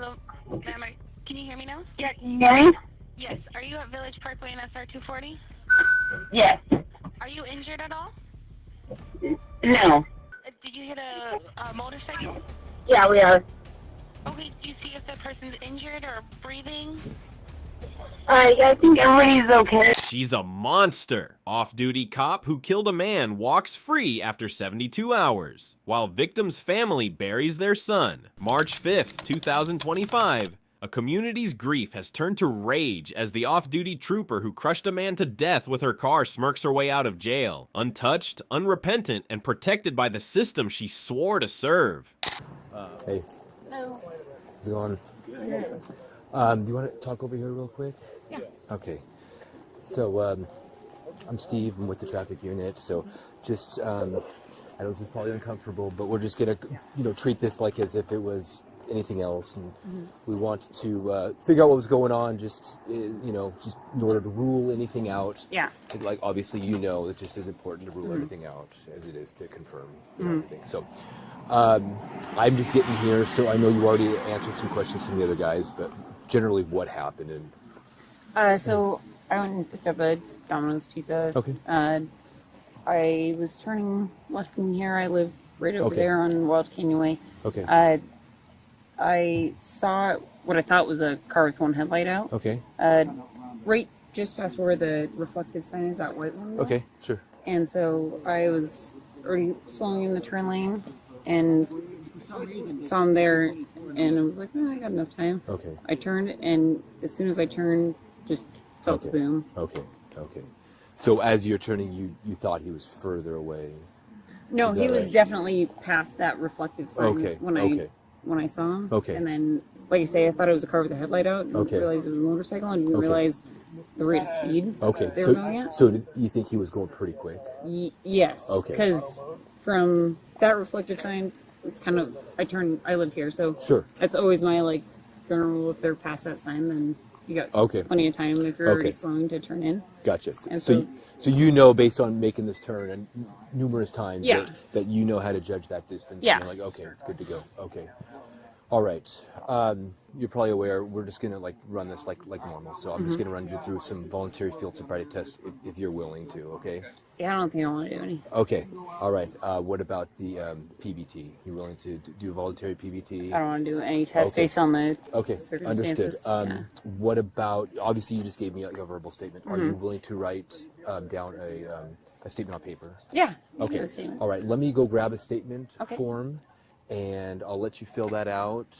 Hello, ma'am. Can you hear me now? Yeah, can you hear me? Yes. Are you at Village Parkway in SR 240? Yes. Are you injured at all? No. Did you hit a motorcycle? Yeah, we are. Okay. Do you see if the person's injured or breathing? I think everybody's okay. She's a monster. Off-duty cop who killed a man walks free after 72 hours, while victim's family buries their son. March 5th, 2025. A community's grief has turned to rage as the off-duty trooper who crushed a man to death with her car smirks her way out of jail. Untouched, unrepentant, and protected by the system she swore to serve. Hey. Hello. How's it going? Good. Do you want to talk over here real quick? Yeah. Okay. So, I'm Steve. I'm with the traffic unit. So, just, I know this is probably uncomfortable, but we're just gonna, treat this like as if it was anything else, and we want to figure out what was going on. Just, just in order to rule anything out. Yeah. Like obviously, it's just as important to rule everything out as it is to confirm everything. So. I'm just getting here, so I know you already answered some questions from the other guys, but generally what happened? So I went and picked up a Domino's pizza. Okay. I was turning left from here. I live right over Okay. there on Wild Canyon Way. Okay. I saw what I thought was a car with one headlight out. Okay. Right just past where the reflective sign is, that white one. Okay, sure. And so I was already slowing in the turn lane and saw him there, and I was like, I got enough time. Okay. I turned, and as soon as I turned, just felt the boom. Okay. So as you're turning, you thought he was further away? No, Is he that was right? definitely past that reflective sign Okay, when I saw him. Okay. And then, like I say, I thought it was a car with a headlight out. Didn't Okay. realize it was a motorcycle. I didn't Okay. realize the rate of speed Okay. they were going at. So did you think he was going pretty quick? Yes. Okay. Because from that reflective sign, it's kind of, I live here, so Sure. that's always my, general rule. If they're past that sign, then you got Okay. plenty of time if you're already Okay. slowing to turn in. Gotcha. And So based on making this turn and numerous times, Yeah. that you know how to judge that distance. Yeah. And you're like, okay, good to go. Okay. All right. You're probably aware we're just gonna run this like normal. So I'm just gonna run you through some voluntary field sobriety tests if you're willing to. Okay. Yeah, I don't think I want to do any. Okay. All right. What about the PBT? You willing to do a voluntary PBT? I don't want to do any tests Okay. based on the Okay, understood. circumstances. Yeah. What about, obviously you just gave me a verbal statement. Are you willing to write down a statement on paper? Yeah. you can Okay. do a statement. All right, let me go grab a statement Okay. form, and I'll let you fill that out.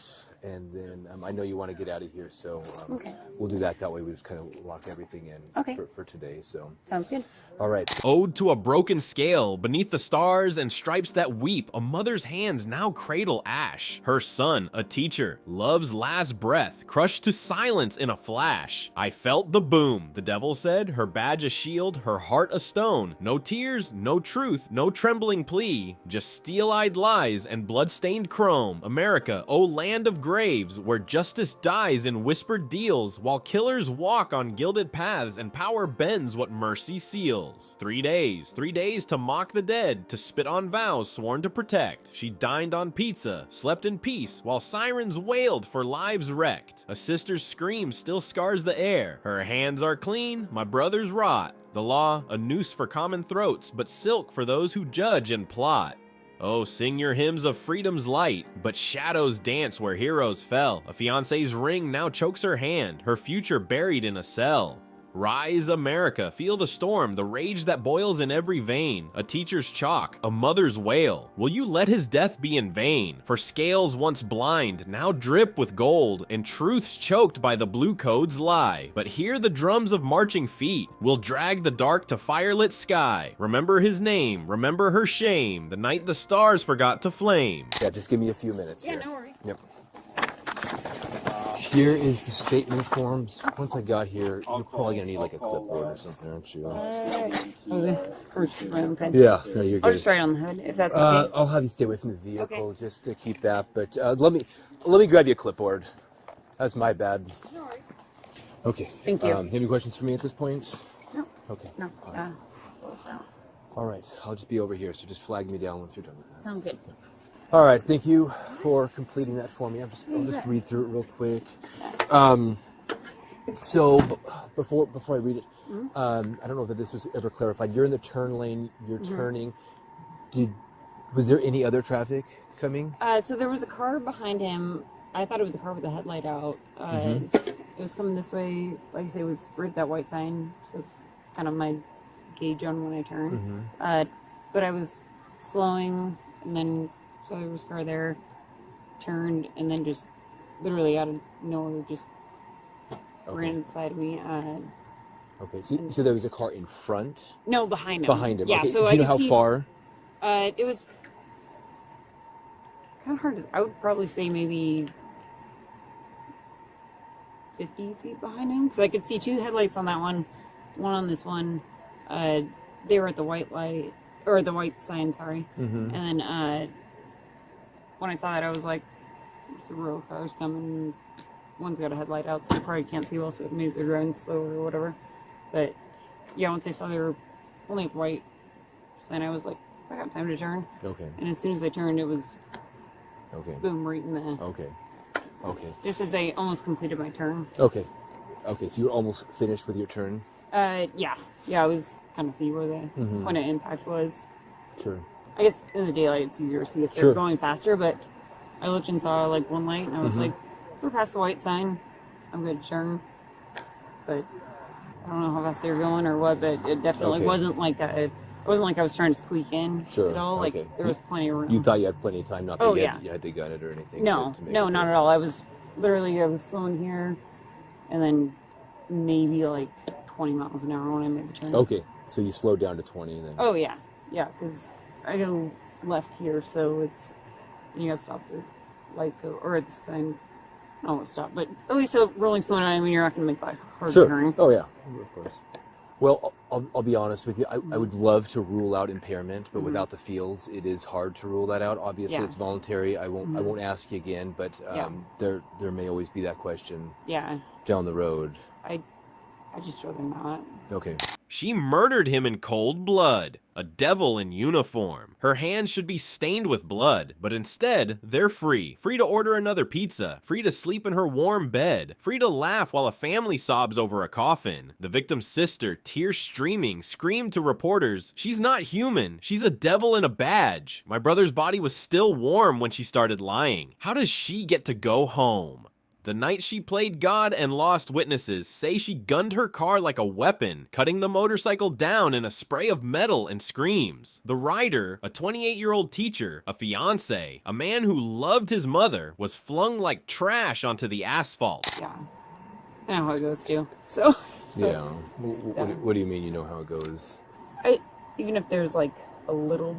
And then I know you want to get out of here, so Okay. we'll do that. That way we just kind of lock everything in Okay. for today. So, Sounds good. all right. Ode to a broken scale, beneath the stars and stripes that weep, a mother's hands now cradle ash. Her son, a teacher, love's last breath, crushed to silence in a flash. I felt the boom, the devil said, her badge a shield, her heart a stone. No tears, no truth, no trembling plea, just steel-eyed lies and blood-stained chrome. America, oh land of graves, where justice dies in whispered deals, while killers walk on gilded paths and power bends what mercy seals. 3 days to mock the dead, to spit on vows sworn to protect. She dined on pizza, slept in peace, while sirens wailed for lives wrecked. A sister's scream still scars the air. Her hands are clean, my brother's rot. The law, a noose for common throats, but silk for those who judge and plot. Oh, sing your hymns of freedom's light, but shadows dance where heroes fell. A fiance's ring now chokes her hand, her future buried in a cell. Rise, America, feel the storm, the rage that boils in every vein. A teacher's chalk, a mother's wail. Will you let his death be in vain? For scales once blind, now drip with gold, and truths choked by the blue code's lie. But hear the drums of marching feet, will drag the dark to firelit sky. Remember his name, remember her shame, the night the stars forgot to flame. Yeah, just give me a few minutes Yeah, here. no worries. Yep. Here is the statement forms. Once I got here, you're probably gonna need a clipboard or something, aren't you? First, my own pen. Yeah, no, you're I'll good. just write it on the hood, if that's okay. I'll have you stay away from the vehicle Okay. just to keep that. But let me grab you a clipboard. That's my bad. No worries. Okay. Thank you. Any questions for me at this point? No. Okay. No. All right. I'll just be over here. So just flag me down once you're done with that. Sounds good. All right, thank you for completing that for me. I'll just read through it real quick. So before I read it, I don't know that this was ever clarified. You're in the turn lane. You're turning. Was there any other traffic coming? So there was a car behind him. I thought it was a but the headlight out. It was coming this way. Like I say, it was right at that white sign. So it's kind of my gauge on when I turn. But I was slowing, and then saw there was a car there, turned, and then just literally out of nowhere just ran inside me. Okay, so there was a car in front? No, behind him. Behind him. Yeah, okay. so Do you know how far? It was kind of hard to... I would probably say maybe 50 feet behind him, because I could see two headlights on that one on this one. They were at the white light, or the white sign, sorry. And then when I saw that, I was like, there's a row of cars coming. One's got a headlight out, so they probably can't see well, so maybe they're driving slow or whatever. But yeah, once I saw they were only at the white sign, I was like, I got time to turn. Okay. And as soon as I turned, it was boom, right in the... Okay. Just as I almost completed my turn. Okay, so you're almost finished with your turn? Yeah, I was kind of see where the point of impact was. Sure. I guess in the daylight it's easier to see if they're going faster, but I looked and saw like one light, and I was like, we're past the white sign, I'm good to turn. But I don't know how fast they were going or what, but it definitely wasn't like it wasn't like I was trying to squeak in at all. Like there was plenty of room. You thought you had plenty of time, not that you had to gun it or anything. No, not at all. I was slowing here, and then maybe like 20 miles an hour when I made the turn. Okay, so you slowed down to 20 and then... Oh, yeah, because I go left here, so it's... You gotta stop the lights, or at this time, I won't stop, but at least a rolling slow down, I mean, you're not gonna make that hard turn. Oh, yeah, of course. Well, I'll be honest with you. I would love to rule out impairment, but without the fields, it is hard to rule that out. Obviously, it's voluntary. I won't ask you again, but there may always be that question down the road. I just rather not. Okay. She murdered him in cold blood. A devil in uniform. Her hands should be stained with blood, but instead, they're free. Free to order another pizza. Free to sleep in her warm bed. Free to laugh while a family sobs over a coffin. The victim's sister, tears streaming, screamed to reporters, "She's not human. She's a devil in a badge. My brother's body was still warm when she started lying. How does she get to go home?" The night she played God and lost witnesses say she gunned her car like a weapon, cutting the motorcycle down in a spray of metal and screams. The rider, a 28-year-old teacher, a fiance, a man who loved his mother, was flung like trash onto the asphalt. Yeah, I know how it goes too. So. Yeah. What do you mean you know how it goes? Even if there's like a little,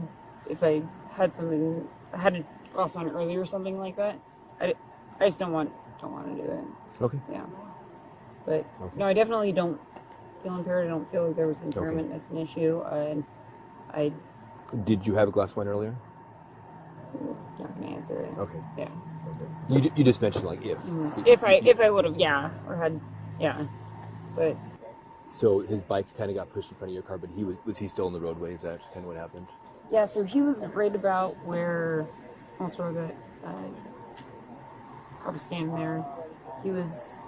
if I had a glass on earlier or something like that, I just don't want to do it. Okay. Yeah. But no, I definitely don't feel impaired. I don't feel like there was impairment as an issue. I Did you have a glass of wine earlier? not gonna answer it. Okay. Yeah. You just mentioned like if. If I would have, or had, but. So his bike kind of got pushed in front of your car, but was he still in the roadway? Is that kind of what happened? Yeah. So he was right about where, almost where the car was standing there. He was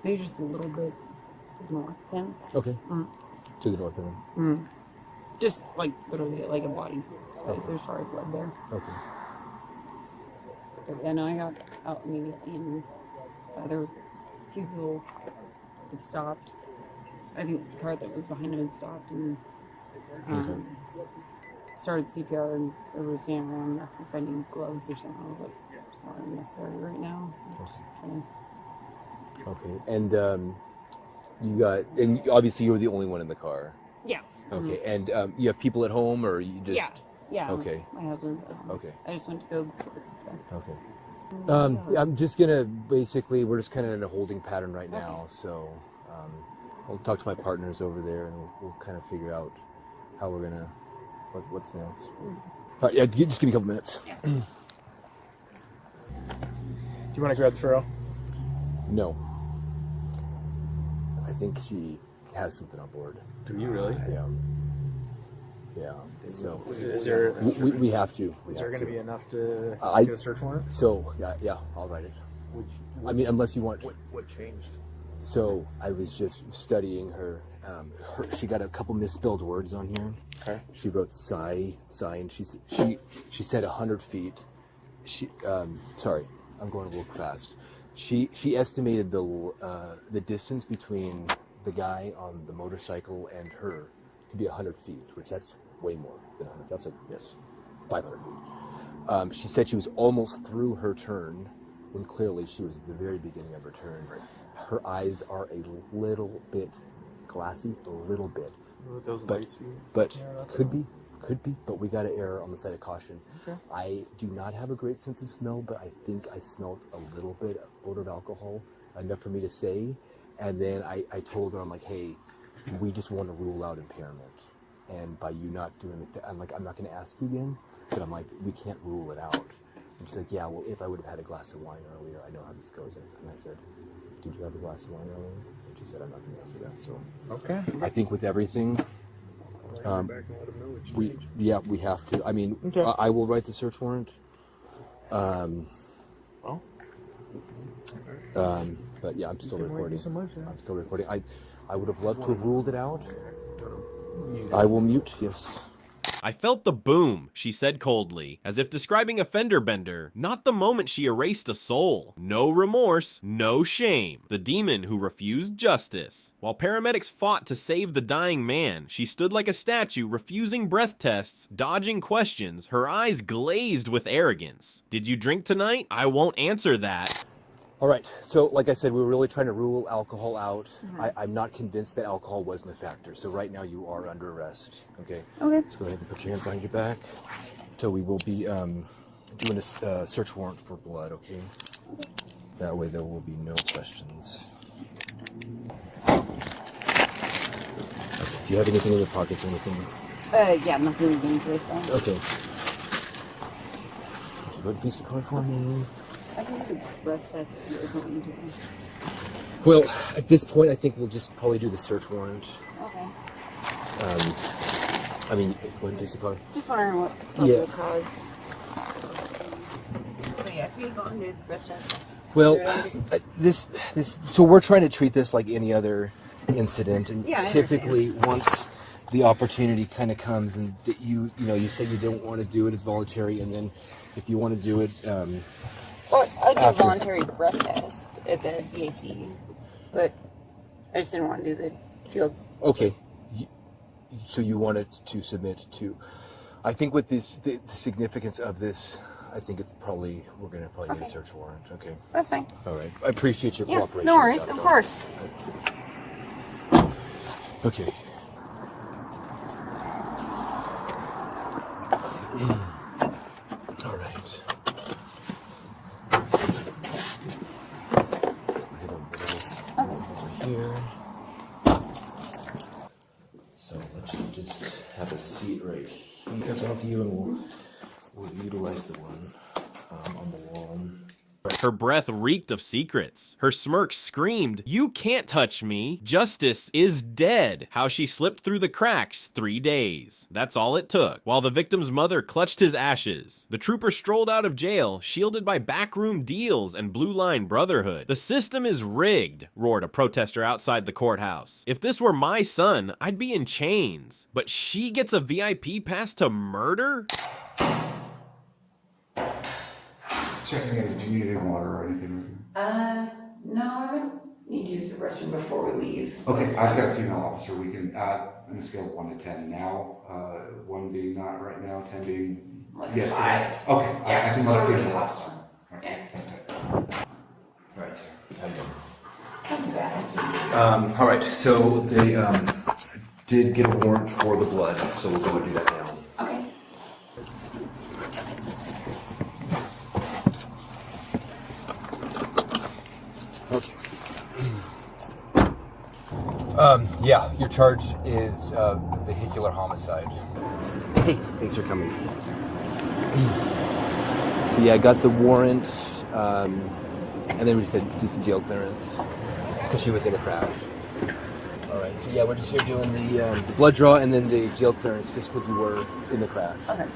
maybe just a little bit to the north of him. Okay. To the north of him. Just like literally like a body space. There's probably blood there. Okay. But yeah, no, I got out immediately, and there was a few people that stopped. I think the car that was behind him had stopped and started CPR, and everybody was standing around asking if I need gloves or something. I was like, it's not necessary right now. Just trying to... Okay, and obviously you were the only one in the car. Yeah. Okay, and you have people at home, or you just... Yeah. Okay. My husband's at home. Okay. I just went to go get the pizza. Okay. I'm just gonna basically, we're just kind of in a holding pattern right now, so I'll talk to my partners over there, and we'll kind of figure out how we're gonna, what's next. All right, yeah, just give me a couple minutes. Yeah. Do you want to grab the furrow? No. I think she has something on board. Do you really? Yeah. Yeah. So Is there? we have to. Is there going to be enough to I- get a search warrant? So yeah, I'll write it. I mean, unless you want. What changed? So I was just studying her. She got a couple misspelled words on here. Okay. She wrote sigh, and she said 100 feet. Sorry, I'm going a little fast. She estimated the distance between the guy on the motorcycle and her to be 100 feet, which that's way more than 100. That's 500 feet. She said she was almost through her turn when clearly she was at the very beginning of her turn. Her eyes are a little bit glassy, a little bit. Those But- lights. But could be, but we got to err on the side of caution. Okay. I do not have a great sense of smell, but I think I smelled a little bit of odor of alcohol, enough for me to say. And then I told her, I'm like, hey, we just want to rule out impairment. And by you not doing it, I'm like, I'm not going to ask you again, but I'm like, we can't rule it out. And she's like, yeah, well, if I would have had a glass of wine earlier, I know how this goes. And I said, did you have a glass of wine earlier? And she said, I'm not going to answer that. So Okay. I think with everything, Back and let them know it's changed. we have to. I mean, Okay. I will write the search warrant. Well. But yeah, I'm still Thank recording. you so much. I'm still recording. I would have loved to have ruled it out. I will mute. Yes. I felt the boom, she said coldly, as if describing a fender bender, not the moment she erased a soul. No remorse, no shame. The demon who refused justice. While paramedics fought to save the dying man, she stood like a statue, refusing breath tests, dodging questions, her eyes glazed with arrogance. Did you drink tonight? I won't answer that. All right. So, like I said, we were really trying to rule alcohol out. I'm not convinced that alcohol wasn't a factor. So right now you are under arrest. Okay. Okay. Let's go ahead and put your hand behind your back. So we will be doing a search warrant for blood. Okay. That way there will be no questions. Okay. Do you have anything in your pockets or anything? Yeah, nothing dangerous. Okay. Go ahead, piece of card for me. I can do the breath test if you want me to. Well, at this point, I think we'll just probably do the search warrant. Okay. I mean, what piece of card? Just wondering what Yeah. would cause. But yeah, if you guys want to do the breath test. Well, Sure, this. So we're trying to treat this like any other incident, and Yeah, I typically once the opportunity kind of comes, and that you you say you don't want to do it, it's voluntary, and then if you want to do it, Well, I did a After. voluntary breath test at the VAC, but I just didn't want to do the fields. okay. So you wanted to submit to. I think with this, the significance of this, I think it's probably we're gonna probably need a Okay. search warrant. Okay. That's fine. All right. I appreciate your Yeah, cooperation. no worries, Doctor. of course. Okay. All right. So hit on this over here. So let's just have a seat right here because of you, and we'll utilize the one on the wall. Her breath reeked of secrets. Her smirk screamed, "You can't touch me. Justice is dead." How she slipped through the cracks 3 days. That's all it took. While the victim's mother clutched his ashes, the trooper strolled out of jail, shielded by backroom deals and blue line brotherhood. "The system is rigged," roared a protester outside the courthouse. "If this were my son, I'd be in chains. But she gets a VIP pass to murder?" Checking in, do you need any water or anything? No, I would need to use the restroom before we leave. Okay, I've got a female officer. We can, on a scale of 1 to 10 now, 1 being not right now, 10 being Like yes. 5. Okay, I can let a female Yeah. officer. Yeah. All right, sir. How you doing? Not too bad. All right, so they did get a warrant for the blood, so we'll go and do that now. Okay. Okay. Yeah, your charge is vehicular homicide. Hey, thanks for coming. So yeah, I got the warrant, and then we just did just a jail clearance because she was in a crash. All right, so yeah, we're just here doing the blood draw and then the jail clearance just because you were in the crash. Okay.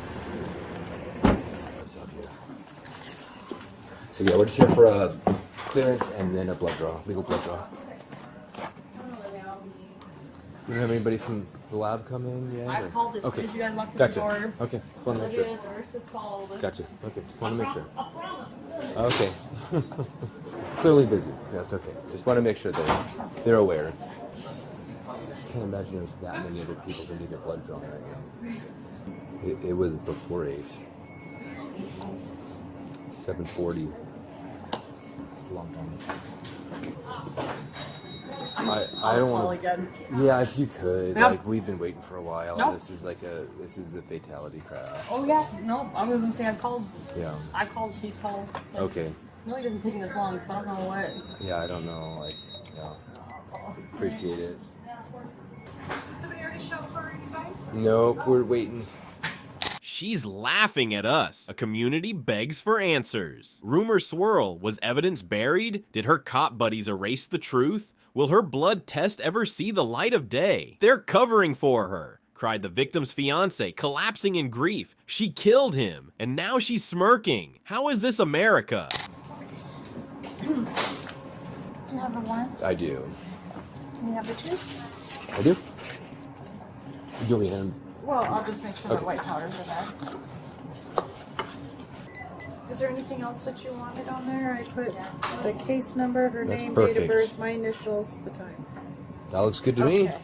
So yeah, we're just here for a clearance and then a blood draw, legal blood draw. You don't have anybody from the lab come in yet? I called as soon Okay. as you guys walked in Gotcha. the door. Okay, just want to make sure. Nurse just called. Gotcha. Okay, just want to make sure. Okay. Clearly busy. That's okay. Just want to make sure they're aware. Can't imagine there's that many other people who need their blood drawn right now. It was before 8. 7:40. A long time. I don't want to. Yeah, if you could. Yep. Like we've been waiting for a while. Nope. This is a fatality crash. Oh yeah, no, I was gonna say I called. Yeah. I called. He's called. Like, Okay. It really doesn't take me this long, so I don't know what. Yeah, I don't know. Like, yeah. Appreciate it. Nope, we're waiting. She's laughing at us. A community begs for answers. Rumors swirl. Was evidence buried? Did her cop buddies erase the truth? Will her blood test ever see the light of day? They're covering for her, cried the victim's fiance, collapsing in grief. She killed him, and now she's smirking. How is this America? Do you have the warrant? I do. Do you have the tubes? I do? You want me to? Well, I'll just make sure Okay. the white powders are there. Is there anything else that you wanted on there? I put the case number, her That's name, date perfect. of birth, my initials, the time. That looks good to me. Okay.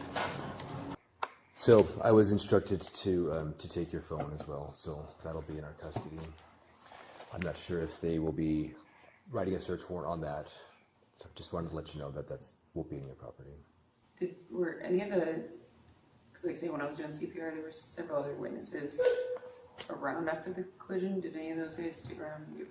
So I was instructed to take your phone as well, so that'll be in our custody. I'm not sure if they will be writing a search warrant on that, so just wanted to let you know that will be in your property. Were any of the? Because like I say, when I was doing CPR, there were several other witnesses around after the collision. Did any of those guys stick around and give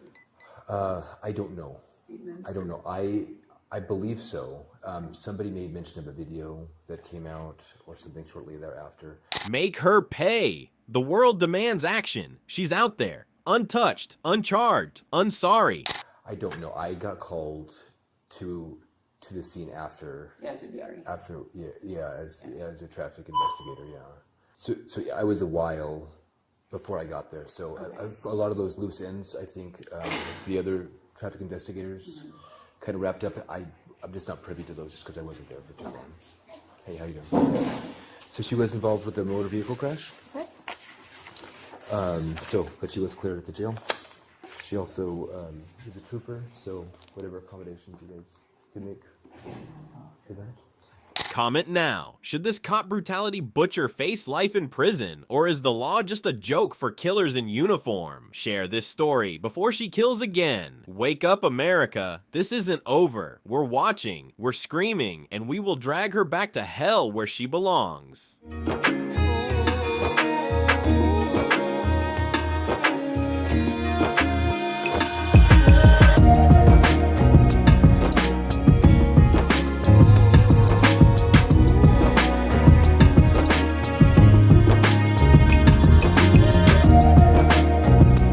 I don't know. statements? I don't know. I believe so. Somebody made mention of a video that came out or something shortly thereafter. Make her pay. The world demands action. She's out there, untouched, uncharged, unsorry. I don't know. I got called to the scene after. Yeah, it's a BRE. After, as a traffic investigator, yeah. So yeah, I was a while before I got there. So a lot of those loose ends, I think, the other traffic investigators kind of wrapped up. I'm just not privy to those just because I wasn't there for too long. Hey, how you doing? So she was involved with the motor vehicle crash. Okay. But she was cleared at the jail. She also is a trooper, so whatever accommodations you guys could make for that. Comment now. Should this cop brutality butcher face life in prison? Or is the law just a joke for killers in uniform? Share this story before she kills again. Wake up, America. This isn't over. We're watching, we're screaming, and we will drag her back to hell where she belongs.